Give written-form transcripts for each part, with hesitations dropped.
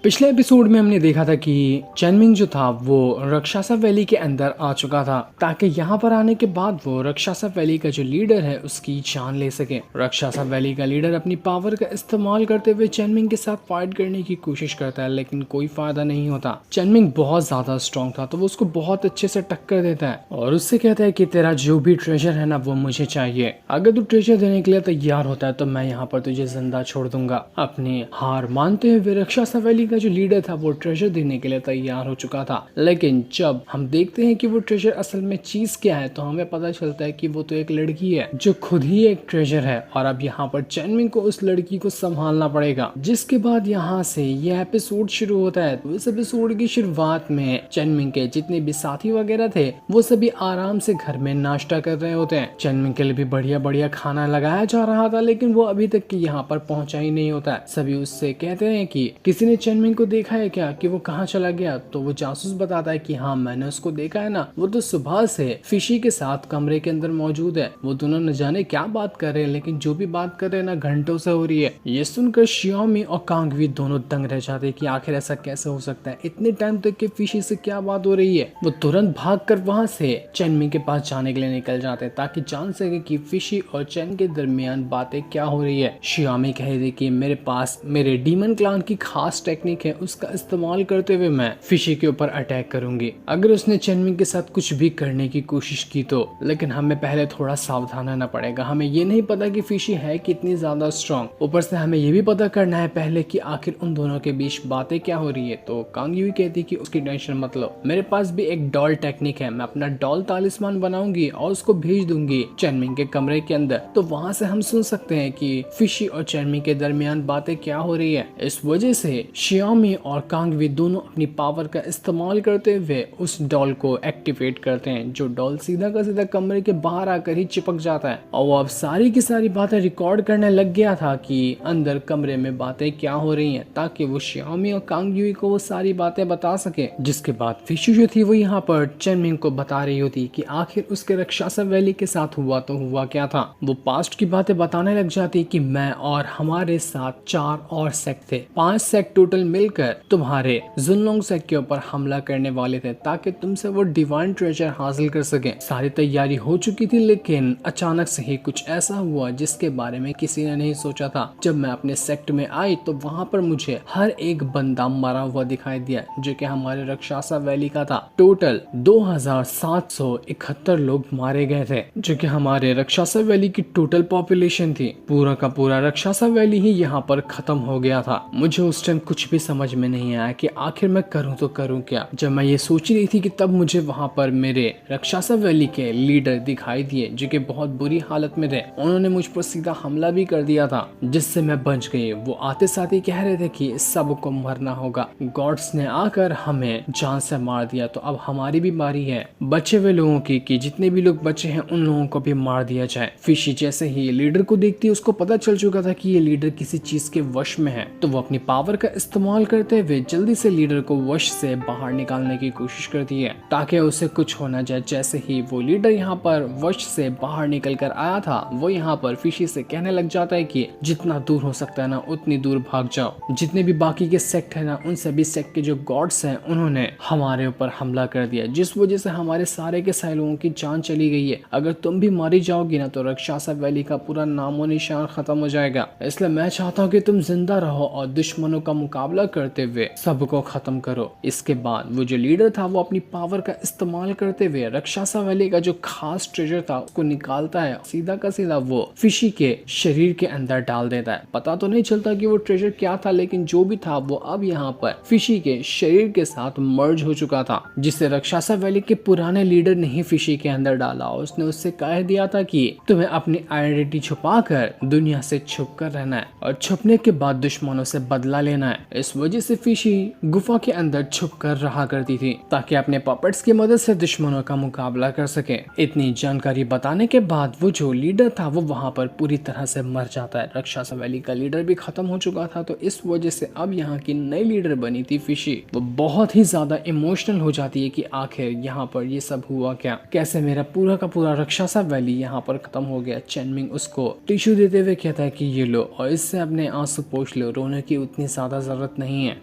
पिछले एपिसोड में हमने देखा था कि चेनमिंग जो था वो रक्षासा वैली के अंदर आ चुका था ताकि यहाँ पर आने के बाद वो रक्षासा वैली का जो लीडर है उसकी जान ले सके। रक्षासा वैली का लीडर अपनी पावर का इस्तेमाल करते हुए चेनमिंग के साथ फाइट करने की कोशिश करता है, लेकिन कोई फायदा नहीं होता। चेनमिंग बहुत ज्यादा स्ट्रॉन्ग था तो वो उसको बहुत अच्छे से टक्कर देता है और उससे कहता है कि तेरा जो भी ट्रेजर है ना वो मुझे चाहिए। अगर तू ट्रेजर देने के लिए तैयार होता है तो मैं यहाँ पर तुझे जिंदा छोड़ दूंगा। अपनी हार मानते हुए रक्षासा वैली का जो लीडर था वो ट्रेजर देने के लिए तैयार हो चुका था, लेकिन जब हम देखते हैं कि वो ट्रेजर असल में चीज क्या है तो हमें पता चलता है कि वो तो एक लड़की है जो खुद ही एक ट्रेजर है और अब यहाँ पर चेनमिंग को उस लड़की को संभालना पड़ेगा। जिसके बाद यहाँ से ये एपिसोड शुरू होता है। तो इस एपिसोड की शुरुआत में चेनमिंग के जितने भी साथी वगैरह थे वो सभी आराम से घर में नाश्ता कर रहे होते हैं। चेनमिंग के लिए भी बढ़िया बढ़िया खाना लगाया जा रहा था, लेकिन वो अभी तक यहाँ पर पहुंचा ही नहीं होता है। सभी उससे कहते हैं कि किसी ने चेनमिंग को देखा है क्या, कि वो कहाँ चला गया। तो वो जासूस बताता है कि हाँ मैंने उसको देखा है ना, वो तो सुबह से फिशी के साथ कमरे के अंदर मौजूद है। वो दोनों न जाने क्या बात कर रहे हैं, लेकिन जो भी बात कर रहे हैं ना घंटों से हो रही है। ये सुनकर शियोमी और कांगवी दोनों दंग रह जाते हैं कि आखिर ऐसा कैसे हो सकता है, इतने टाइम तक के फिशी से क्या बात हो रही है। वो तुरंत भाग कर वहाँ से चेनमिंग के पास जाने के लिए निकल जाते हैं ताकि जान सके कि फिशी और चेन के दरमियान बातें क्या हो रही है। शियोमी कह रही कि मेरे पास मेरे डीमन क्लान की खास टेक्निक है, उसका इस्तेमाल करते हुए मैं फिशी के ऊपर अटैक करूंगी अगर उसने चेनमिंग के साथ कुछ भी करने की कोशिश की तो। लेकिन हमें पहले थोड़ा सावधान रहना पड़ेगा। हमें ये नहीं पता कि फिशी है कितनी ज्यादा स्ट्रॉन्ग, ऊपर से हमें ये भी पता करना है पहले कि आखिर उन दोनों के बीच बातें क्या हो रही है। तो कांगयुई कहती कि उसकी टेंशन मत लो, मेरे पास भी एक डॉल टेक्निक है। मैं अपना डॉल तालिस्मान बनाऊंगी और उसको भेज दूंगी चेनमिंग के कमरे के अंदर, तो वहां से हम सुन सकते हैं कि फिशी और चेनमिंग के दरमियान बातें क्या हो रही है। इस वजह से शियोमी और कांगवी दोनों अपनी पावर का इस्तेमाल करते हुए उस डॉल को एक्टिवेट करते हैं, जो डॉल सीधा का सीधा कमरे के बाहर आकर ही चिपक जाता है। और वो अब सारी की सारी बातें रिकॉर्ड करने लग गया था कि अंदर कमरे में बातें क्या हो रही हैं, ताकि वो शियोमी और कांगवी को वो सारी बातें बता सके। जिसके बाद फिशु जो थी वो यहाँ पर चेनमिंग को बता रही होती कि आखिर उसके रक्षासा वैली के साथ हुआ तो हुआ क्या था। वो पास्ट की बातें बताने लग जाती कि मैं और हमारे साथ 4 और सेक्ट थे, 5 सेक्ट टोटल मिलकर तुम्हारे जुनलोंग सेक्ट के ऊपर हमला करने वाले थे ताकि तुमसे वो डिवाइन ट्रेजर हासिल कर सके। सारी तैयारी हो चुकी थी, लेकिन अचानक से ही कुछ ऐसा हुआ जिसके बारे में किसी ने नहीं सोचा था। जब मैं अपने सेक्ट में आई तो वहाँ पर मुझे हर एक बंदा मरा हुआ दिखाई दिया, जो कि हमारे रक्षासा वैली का था। टोटल 2771 लोग मारे गए थे, जो कि हमारे रक्षासा वैली की टोटल पॉपुलेशन थी। पूरा का पूरा रक्षासा वैली ही यहाँ पर खत्म हो गया था। मुझे उस टाइम कुछ भी समझ में नहीं आया कि आखिर मैं करूं तो करूं क्या। जब मैं ये सोच रही थी कि तब मुझे वहां पर मेरे रक्षासा वैली के लीडर दिखाई दिए, जो कि बहुत बुरी हालत में थे। उन्होंने मुझ पर सीधा हमला भी कर दिया था, जिससे मैं बच गई। वो आते साथ ही कह रहे थे कि सबको मरना होगा, गॉड्स ने आकर हमें जान से मार दिया, तो अब हमारी भी बारी है बचे हुए लोगों की कि जितने भी लोग बचे हैं उन लोगों को भी मार दिया जाए। फिशी जैसे ही लीडर को देखती उसको पता चल चुका था कि ये लीडर किसी चीज के वश में है, तो वो अपनी पावर का इस्तेमाल करते हुए जल्दी से लीडर को वश से बाहर निकालने की कोशिश करती है ताकि उसे कुछ हो ना जाए। जैसे ही वो लीडर यहाँ पर वश से बाहर निकल कर आया था, वो यहाँ पर फिशी से कहने लग जाता है कि जितना दूर हो सकता है ना उतनी दूर भाग जाओ। जितने भी बाकी के सेक्ट है ना, उन सभी सेक्ट के जो गॉड्स हैं उन्होंने हमारे ऊपर हमला कर दिया, जिस वजह से हमारे सारे के सारे लोगों की जान चली गई है। अगर तुम भी मारी जाओगी ना तो रक्षासा वैली का पूरा नामो निशान खत्म हो जाएगा। इसलिए मैं चाहता हूँ कि तुम जिंदा रहो और दुश्मनों का मुकाबला करते हुए सबको खत्म करो। इसके बाद वो जो लीडर था वो अपनी पावर का इस्तेमाल करते हुए रक्षासा वैली का जो खास ट्रेजर था उसको निकालता है, सीधा का सीधा वो फिशी के शरीर के अंदर डाल देता है। पता तो नहीं चलता कि वो ट्रेजर क्या था, लेकिन जो भी था वो अब यहाँ पर फिशी के शरीर के साथ मर्ज हो चुका था, जिसे रक्षासा वैली के पुराने लीडर ने ही फिशी के अंदर डाला। उसने उससे कह दिया था कि तुम्हें अपनी आइडेंटिटी छुपाकर दुनिया से छुप कर रहना है और छुपने के बाद दुश्मनों से बदला लेना है। इस वजह से फिशी गुफा के अंदर छुप कर रहा करती थी ताकि अपने पपेट्स की मदद से दुश्मनों का मुकाबला कर सके। इतनी जानकारी बताने के बाद वो जो लीडर था वो वहाँ पर पूरी तरह से मर जाता है। रक्षासा वैली का लीडर भी खत्म हो चुका था, तो इस वजह से अब यहाँ की नई लीडर बनी थी फिशी। वो बहुत ही ज्यादा इमोशनल हो जाती है कि आखिर यहाँ पर ये सब हुआ क्या, कैसे मेरा पूरा का पूरा रक्षासा वैली यहाँ पर खत्म हो गया। चेनमिंग उसको टिश्यू देते हुए कहता है कि ये लो और इससे अपने आंसू पोंछ लो, रोने की उतनी ज्यादा जरूरत नहीं है।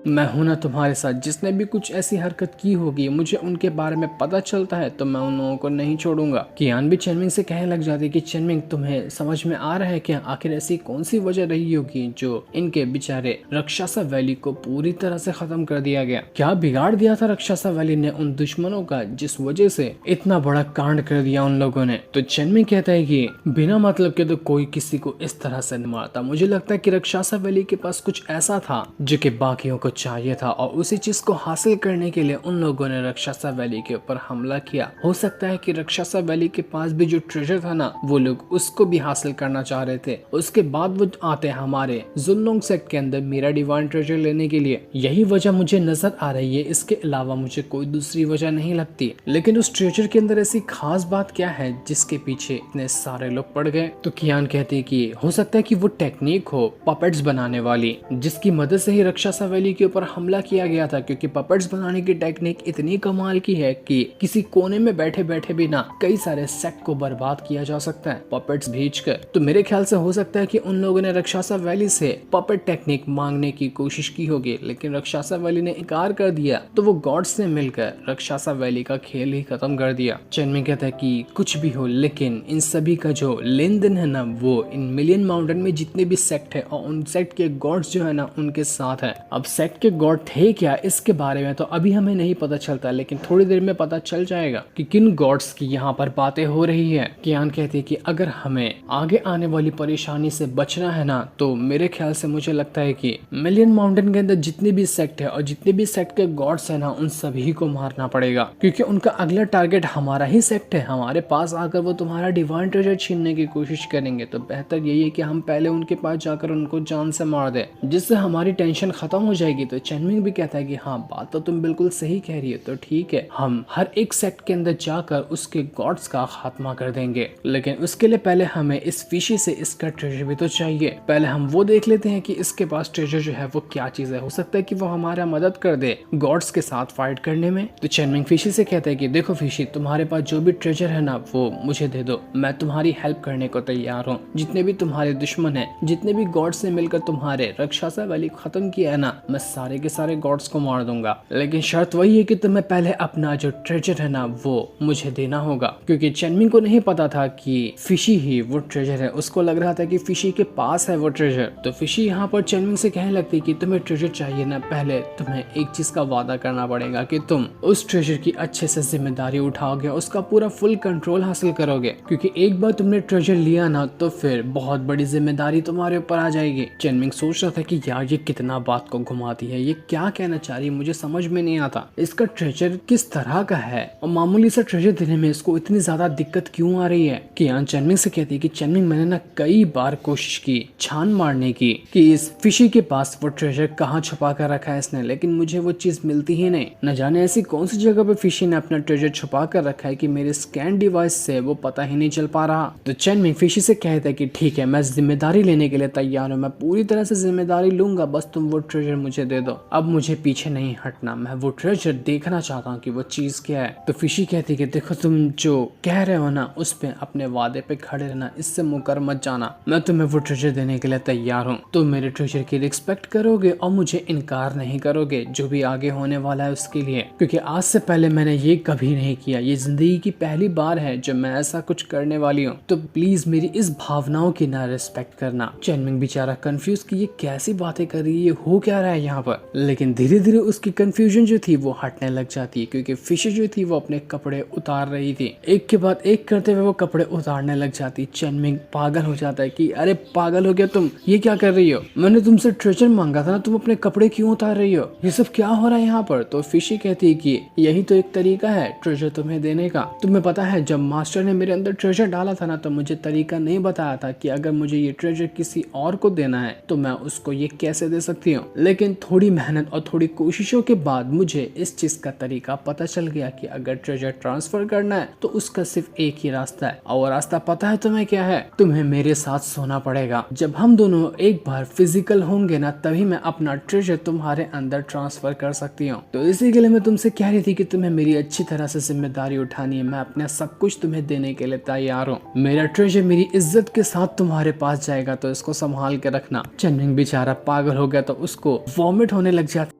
मैं हूं ना तुम्हारे साथ, जिसने भी कुछ ऐसी हरकत की होगी मुझे उनके बारे में पता चलता है तो मैं उन लोगों को नहीं छोड़ूंगा। कियान भी चेनमिंग से कहने लग जाती कि चेनमिंग, तुम्हें समझ में आ रहा है क्या आखिर ऐसी कौन सी वजह रही होगी जो इनके बेचारे रक्षासा वैली को पूरी तरह से खत्म कर दिया गया? क्या बिगाड़ दिया था रक्षासा वैली ने उन दुश्मनों का जिस वजह से इतना बड़ा कांड कर दिया उन लोगों ने? तो चेनमिंग कहता है कि बिना मतलब के तो कोई किसी को इस तरह से नहीं मारता। मुझे लगता है कि रक्षासा वैली के पास कुछ ऐसा था जो कि बाकियों को चाहिए था और उसी चीज को हासिल करने के लिए उन लोगों ने रक्षासा वैली के ऊपर हमला किया। हो सकता है कि रक्षासा वैली के पास भी जो ट्रेजर था ना, वो लोग उसको भी हासिल करना चाह रहे थे। उसके बाद वो आते हैं हमारे जुनलोंग सेक्ट के अंदर मेरा डिवाइन ट्रेजर लेने के लिए। यही वजह मुझे नजर आ रही है, इसके अलावा मुझे कोई दूसरी वजह नहीं लगती। लेकिन उस ट्रेजर के अंदर ऐसी खास बात क्या है जिसके पीछे इतने सारे लोग पड़ गए? तो कियान कहते हैं कि हो सकता है कि वो टेक्निक हो पपेट्स बनाने वाली, जिसकी मदद से ही रक्षासा वैली के ऊपर हमला किया गया था। क्योंकि पपेट्स बनाने की टेक्निक इतनी कमाल की है कि किसी कोने में बैठे बैठे भी ना कई सारे सेक्ट को बर्बाद किया जा सकता है पपेट्स भेजकर। तो मेरे ख्याल से हो सकता है कि उन लोगों ने रक्षासा वैली से पपेट टेक्निक मांगने की कोशिश की होगी, लेकिन रक्षासा वैली ने इनकार कर दिया। तो वो गॉड्स ने मिलकर रक्षासा वैली का खेल ही खत्म कर दिया। चेनमिंग कहता है कि कुछ भी हो, लेकिन इन सभी का जो लेन देन है ना, वो इन मिलियन माउंटेन में जितने भी सेक्ट है और उन सेक्ट के गॉड्स जो है ना उनके साथ है। अब सेक्ट के गॉड थे क्या, इसके बारे में तो अभी हमें नहीं पता चलता, लेकिन थोड़ी देर में पता चल जाएगा कि किन गॉड्स की यहाँ पर बातें हो रही है। कियान कहती है कि अगर हमें आगे आने वाली परेशानी से बचना है ना, तो मेरे ख्याल से मुझे लगता है कि मिलियन माउंटेन के अंदर जितने भी सेक्ट है और जितने भी सेक्ट के गॉड्स है ना, उन सभी को मारना पड़ेगा। क्योंकि उनका अगला टारगेट हमारा ही सेक्ट है। हमारे पास आकर वो तुम्हारा डिवाइन ट्रेजर छीनने की कोशिश करेंगे, तो बेहतर यही है कि हम पहले उनके पास जाकर उनको जान से मार दे, जिससे हमारी टेंशन खत्म हो जाएगी। तो चेनमिंग भी कहता है कि हाँ, बात तो तुम बिल्कुल सही कह रही है, तो ठीक है, हम हर एक सेक्ट के अंदर जाकर उसके गॉड्स का खात्मा कर देंगे। लेकिन उसके लिए पहले हमें इस फिशी से इसका ट्रेजर भी तो चाहिए। पहले हम वो देख लेते हैं कि इसके पास ट्रेजर जो है वो क्या चीज है। हो सकता है कि वो हमारा मदद कर दे गॉड्स के साथ फाइट करने में। तो चेनमिंग फिशी से कहता है कि देखो फिशी, तुम्हारे पास जो भी ट्रेजर है ना, वो मुझे दे दो, मैं तुम्हारी हेल्प करने को तैयार हूँ। जितने भी तुम्हारे दुश्मन है, जितने भी गॉड्स ने मिलकर तुम्हारे रक्षासा वैली खत्म किया है ना, मैं सारे के सारे गॉड्स को मार दूंगा। लेकिन शर्त वही है कि तुम्हें पहले अपना जो ट्रेजर है ना, वो मुझे देना होगा। क्योंकि चेनमिंग को नहीं पता था कि फिशी ही वो ट्रेजर है। उसको लग रहा था कि फिशी के पास है वो ट्रेजर। तो फिशी यहाँ पर चेनमिंग से कहने लगती कि तुम्हें ट्रेजर चाहिए ना, पहले तुम्हें एक चीज का वादा करना पड़ेगा कि तुम उस ट्रेजर की अच्छे से जिम्मेदारी उठाओगे, उसका पूरा फुल कंट्रोल हासिल करोगे। क्योंकि एक बार तुमने ट्रेजर लिया ना, तो फिर बहुत बड़ी जिम्मेदारी तुम्हारे ऊपर आ जाएगी। चेनमिंग सोच रहा था कि यार ये कितना बात को घुमाती है, ये क्या कहना चाह रही है, मुझे समझ में नहीं आता। इसका ट्रेजर किस तरह का है और मामूली सा ट्रेजर देने में इसको इतनी ज्यादा दिक्कत क्यों आ रही है? कियान चेनमिंग से कहती है कि चेनमिंग, मैंने ना कई बार कोशिश की छान मारने की कि इस फिशी के पास वो ट्रेजर कहाँ छुपा कर रखा है इसने, लेकिन मुझे वो चीज मिलती ही नहीं। न जाने ऐसी कौन सी जगह पे फिशी ने अपना ट्रेजर छुपा कर रखा है कि मेरे स्कैन डिवाइस से वो पता ही नहीं चल पा रहा। तो चेनमिंग फिशी से कहता है कि ठीक है, मैं जिम्मेदारी लेने के लिए तैयार हूँ, मैं पूरी तरह से जिम्मेदारी लूंगा, बस तुम वो ट्रेजर मुझे दे दो। अब मुझे पीछे नहीं हटना, मैं वो ट्रेजर देखना चाहता हूँ कि वो चीज क्या है। तो फिशी कहती है कि देखो, तुम जो कह रहे हो ना, उस पे अपने वादे पे खड़े रहना, इससे मुकर मत जाना। मैं तुम्हें वो ट्रेजर देने के लिए तैयार हूँ। तुम मेरे ट्रेजर की रिस्पेक्ट करोगे और मुझे इनकार नहीं करोगे जो भी आगे होने वाला है उसके लिए। क्योंकि आज से पहले मैंने ये कभी नहीं किया, ये जिंदगी की पहली बार है जब मैं ऐसा कुछ करने वाली हूँ। तो प्लीज मेरी इस भावनाओं की ना रिस्पेक्ट करना। चेनमिंग बेचारा कंफ्यूज कि ये कैसी बातें कर रही है, हो क्या रहा है यहाँ पर। लेकिन धीरे धीरे उसकी कंफ्यूजन जो थी वो हटने लग जाती है, क्योंकि फिश जो थी वो अपने कपड़े उतार रही थी। एक के बाद एक करते हुए वो कपड़े उतारने लग जाती। चेनमिंग पागल हो जाता है कि अरे पागल हो गया तुम, ये क्या कर रही हो? मैंने तुमसे ट्रेजर मांगा था ना, तुम अपने कपड़े क्यों उतार रही हो? ये सब क्या हो रहा है यहाँ पर? तो फिशी कहती है कि यही तो एक तरीका है ट्रेजर तुम्हें देने का। तुम्हें पता है, जब मास्टर ने मेरे अंदर ट्रेजर डाला था ना, तो मुझे तरीका नहीं बताया था कि अगर मुझे ये ट्रेजर किसी और को देना है तो मैं उसको ये कैसे दे सकती हूँ। लेकिन थोड़ी मेहनत और थोड़ी कोशिशों के बाद मुझे इस चीज का तरीका पता चल गया कि अगर ट्रेजर ट्रांसफर करना है तो उसका सिर्फ एक ही रास्ता है। और रास्ता पता है तुम्हें क्या है? तुम्हें मेरे साथ सोना पड़ेगा। जब हम दोनों एक बार फिजिकल होंगे ना, तभी मैं अपना ट्रेजर तुम्हारे अंदर ट्रांसफर कर सकती हूँ। तो इसी के लिए मैं तुमसे कह रही थी कि तुम्हें मेरी अच्छी तरह से जिम्मेदारी उठानी है। मैं अपना सब कुछ तुम्हें देने के लिए तैयार हूँ। मेरा ट्रेजर मेरी इज्जत के साथ तुम्हारे पास जाएगा, तो इसको संभाल के रखना। चेनमिंग बेचारा पागल हो गया, तो उसको वॉमिट होने लग जाता।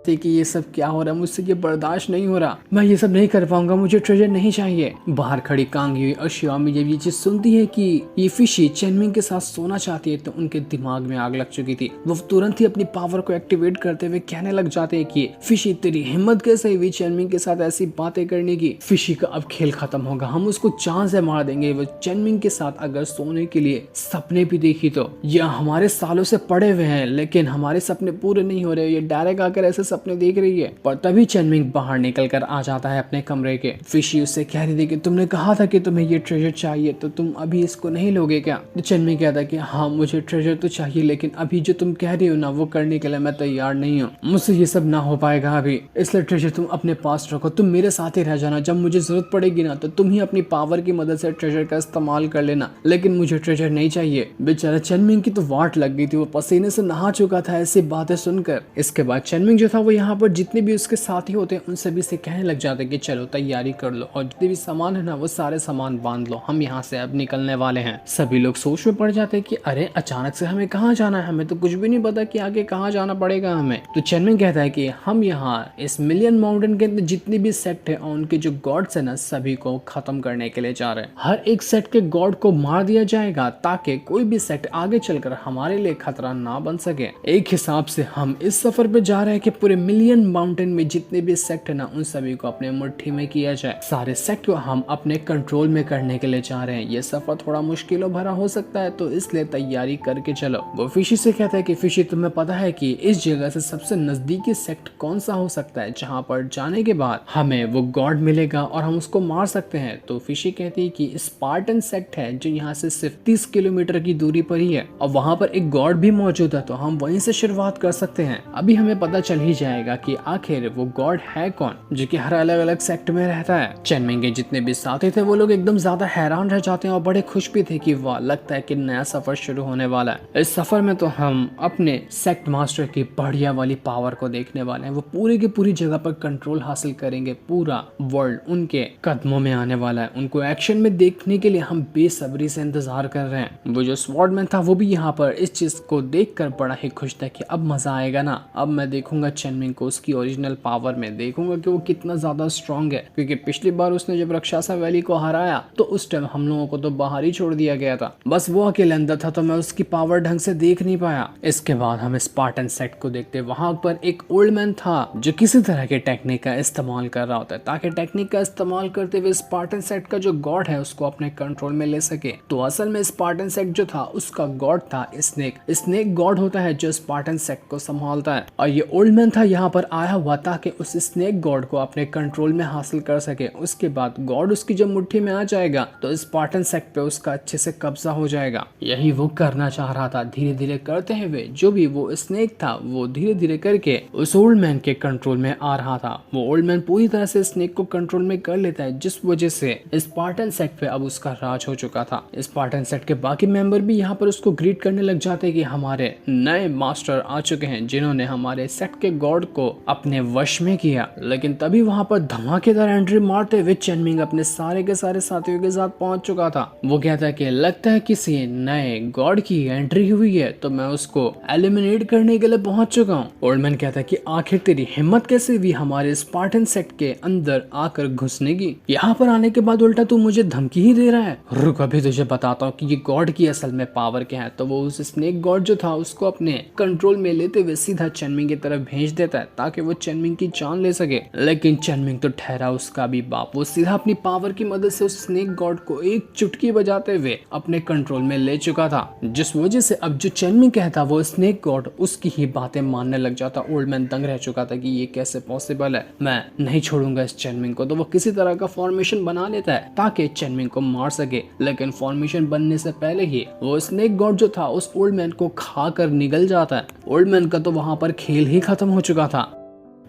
सकते कि ये सब क्या हो रहा है, मुझसे ये बर्दाश्त नहीं हो रहा, मैं ये सब नहीं कर पाऊंगा, मुझे ट्रेजर नहीं चाहिए। बाहर खड़ी कांग युई और शियामी जब ये चीज सुनती है कि ये फिशी चेनमिंग के साथ सोना चाहती है तो उनके दिमाग में आग लग चुकी थी। वो तुरंत ही अपनी पावर को एक्टिवेट करते हुए कहने लग जाते हैं कि फिशी तेरी हिम्मत कैसे हुई चेनमिंग के साथ ऐसी बातें करने की। फिशी का अब खेल खत्म होगा, हम उसको चांद से मार देंगे। वो चेनमिंग के साथ अगर सोने के लिए सपने भी देखी तो यह हमारे सालों से पड़े हुए हैं, लेकिन हमारे सपने पूरे नहीं हो रहे। ये डायरेक्ट आकर ऐसे सपने देख रही है। पर तभी चेनमिंग बाहर निकल कर आ जाता है अपने कमरे के। फिशी उससे कह रही थी कि तुमने कहा था कि तुम्हें ये ट्रेजर चाहिए, तो तुम अभी इसको नहीं लोगे क्या? तो चेनमिंग कहता है कि हाँ मुझे ट्रेजर तो चाहिए, लेकिन अभी जो तुम कह रही हो ना वो करने के लिए मैं तैयार नहीं हूँ। मुझसे ये सब ना हो पाएगा अभी, इसलिए ट्रेजर तुम अपने पास रखो, तुम मेरे साथ ही रह जाना। जब मुझे जरूरत पड़ेगी ना तो तुम ही अपनी पावर की मदद से ट्रेजर का इस्तेमाल कर लेना, लेकिन मुझे ट्रेजर नहीं चाहिए। बेचारा चेनमिंग की तो वाट लग गई थी, वो पसीने से नहा चुका था ऐसी बातें सुनकर। इसके बाद चेनमिंग जो था वो यहाँ पर जितने भी उसके साथी होते हैं उन सभी से कहने लग जाते कि चलो तैयारी कर लो और जितने भी सामान है ना वो सारे सामान बांध लो, हम यहाँ से अब निकलने वाले हैं। सभी लोग सोच में पड़ जाते हैं कि अरे अचानक से हमें कहाँ जाना है, हमें तो कुछ भी नहीं पता कि आगे कहाँ जाना पड़ेगा हमें। तो चेनमिंग कहता है कि हम यहाँ इस मिलियन माउंटेन के अंदर जितनी भी सेक्ट है और उनके जो गॉड्स है ना सभी को खत्म करने के लिए जा रहे हैं। हर एक सेक्ट के गॉड को मार दिया जाएगा ताकि कोई भी सेक्ट आगे चलकर हमारे लिए खतरा ना बन सके। एक हिसाब से हम इस सफर पे जा रहे हैं कि पूरे मिलियन माउंटेन में जितने भी सेक्ट है ना उन सभी को अपने मुट्ठी में किया जाए। सारे सेक्ट को हम अपने कंट्रोल में करने के लिए जा रहे हैं। ये सफर थोड़ा मुश्किलों भरा हो सकता है तो इसलिए तैयारी करके चलो। वो फिशी से कहता है कि फिशी तुम्हें पता है कि इस जगह से सबसे नजदीकी सेक्ट कौन सा हो सकता है जहाँ पर जाने के बाद हमें वो गॉड मिलेगा और हम उसको मार सकते हैं। तो फिशी कहती है कि स्पार्टन सेक्ट है जो यहाँ से सिर्फ 30 किलोमीटर की दूरी पर ही है और वहाँ पर एक गॉड भी मौजूद है, तो हम वहीं से शुरुआत कर सकते हैं। अभी हमें पता चल ही जाएगा कि आखिर वो गॉड है कौन जो कि हर अलग अलग सेक्ट में रहता है। चेनमिंग के जितने भी साथी थे वो लोग एकदम ज्यादा हैरान रह जाते हैं और बड़े खुश भी थे कि वाह लगता है कि नया सफर शुरू होने वाला है। इस सफर में तो हम अपने सेक्ट मास्टर की बढ़िया वाली पावर को देखने वाले हैं। वो पूरी की पूरी जगह पर कंट्रोल हासिल करेंगे, पूरा वर्ल्ड उनके कदमों में आने वाला है। उनको एक्शन में देखने के लिए हम बेसब्री से इंतजार कर रहे हैं। वो जो स्वॉर्डमैन था वो भी यहाँ पर इस चीज को देखकर बड़ा ही खुश था कि अब मजा आएगा ना, अब मैं देखूंगा चेनमिंग को उसकी ओरिजिनल पावर में, देखूंगा कि वो कितना ज्यादा स्ट्रॉन्ग है। क्योंकि पिछली बार उसने जब राक्षसा वैली को हराया तो उस टाइम हम लोगों को तो बाहर ही छोड़ दिया गया था, बस वो अकेले अंदर था तो मैं उसकी पावर ढंग से देख नहीं पाया। इसके बाद हम स्पार्टन सेक्ट को देखते, वहां पर एक ओल्ड मैन था जो किसी तरह के टेक्निक का इस्तेमाल कर रहा होता है ताकि टेक्निक का इस्तेमाल करते हुए स्पार्टन सेक्ट का जो गॉड है उसको अपने कंट्रोल में ले सके। तो असल में स्पार्टन सेक्ट जो था उसका गॉड था स्नेक। स्नेक गॉड होता है जो स्पार्टन सेक्ट को संभालता है और ये ओल्ड मैन था यहाँ पर आया हुआ ताकि उस स्नेक गॉड को अपने कंट्रोल में हासिल कर सके। उसके बाद गॉड उसकी जब मुट्ठी में आ जाएगा तो स्पार्टन सेक्ट पे उसका अच्छे से कब्जा हो जाएगा। यही वो करना चाह रहा था। धीरे धीरे करते हुए जो भी वो स्नेक था वो धीरे धीरे करके उस ओल्ड मैन के कंट्रोल में आ रहा था। वो ओल्ड मैन पूरी तरह से स्नेक को कंट्रोल में कर लेता है जिस वजह से स्पार्टन सेक्ट पे अब उसका राज हो चुका था। स्पार्टन सेक्ट के बाकी मेंबर भी यहाँ पर उसको ग्रीट करने लग जाते कि हमारे नए मास्टर आ चुके हैं जिन्होंने हमारे सेक्ट के गॉड को अपने वश में किया। लेकिन तभी वहाँ पर धमाकेदार एंट्री मारते हुए चेनमिंग अपने सारे के सारे साथियों के साथ पहुंच चुका था। वो कहता है कि लगता है किसी नए गॉड की एंट्री हुई है तो मैं उसको एलिमिनेट करने के लिए पहुंच चुका हूँ। ओल्ड मैन कहता है कि आखिर तेरी हिम्मत कैसे हुई हमारे स्पार्टन सेक्ट के अंदर आकर घुसने की? यहाँ पर आने के बाद उल्टा तू मुझे धमकी ही दे रहा है। रुक अभी तुझे बताता हूँ कि ये गॉड की असल में पावर क्या है। तो वो उस स्नेक गॉड जो था उसको अपने कंट्रोल में लेते हुए सीधा चेनमिंग की तरफ भेज देता है ताकि वो चेनमिंग की जान ले सके। लेकिन चेनमिंग तो ठहरा उसका भी बाप, वो सीधा अपनी पावर की मदद से उस स्नेक गॉड को एक चुटकी बजाते हुए अपने कंट्रोल में ले चुका था, जिस वजह से अब जो चेनमिंग कहता वो स्नेक गॉड उसकी ही बातें मानने लग जाता। ओल्ड मैन दंग रह चुका था कि ये कैसे पॉसिबल है, मैं नहीं छोड़ूंगा इस चेनमिंग को। तो वो किसी तरह का फॉर्मेशन बना लेता है ताकि चेनमिंग को मार सके। लेकिन फॉर्मेशन बनने से पहले ही वो स्नेक गॉड जो था उस ओल्ड मैन को खा कर निगल जाता है। ओल्ड मैन का तो वहां पर खेल ही खत्म हो चुका था।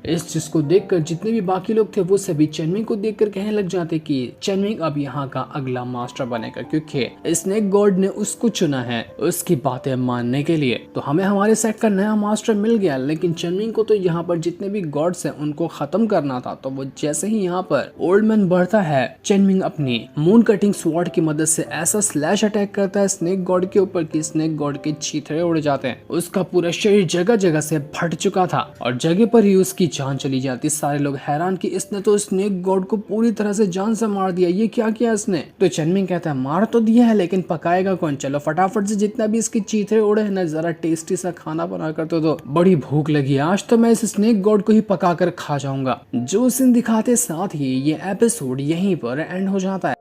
इस चीज को देखकर जितने भी बाकी लोग थे वो सभी चेनमिंग को देखकर कहने लग जाते कि चेनमिंग अब यहाँ का अगला मास्टर बनेगा क्योंकि स्नेक गॉड ने उसको चुना है उसकी बातें मानने के लिए। तो हमें हमारे सेट का नया मास्टर मिल गया। लेकिन चेनमिंग को तो यहाँ पर जितने भी गॉड्स हैं उनको खत्म करना था। तो वो जैसे ही यहाँ पर ओल्ड मैन बढ़ता है चेनमिंग अपनी मून कटिंग स्वॉर्ड की मदद से ऐसा स्लैश अटैक करता है स्नेक गॉड के ऊपर कि स्नेक गॉड के चीथड़े उड़ जाते हैं। उसका पूरा शरीर जगह जगह से फट चुका था और जगह पर ही उसकी जान चली जाती। सारे लोग हैरान कि इसने तो स्नेक गॉड को पूरी तरह से जान से मार दिया, ये क्या किया इसने। तो चेनमिंग कहता है मार तो दिया है लेकिन पकाएगा कौन, चलो फटाफट से जितना भी इसके चीथे उड़े हैं ना जरा टेस्टी सा खाना बना कर। तो बड़ी भूख लगी है, आज तो मैं इस स्नेक गॉड को ही पका कर खा जाऊंगा। जो सीन दिखाते साथ ही ये एपिसोड यहीं पर एंड हो जाता है।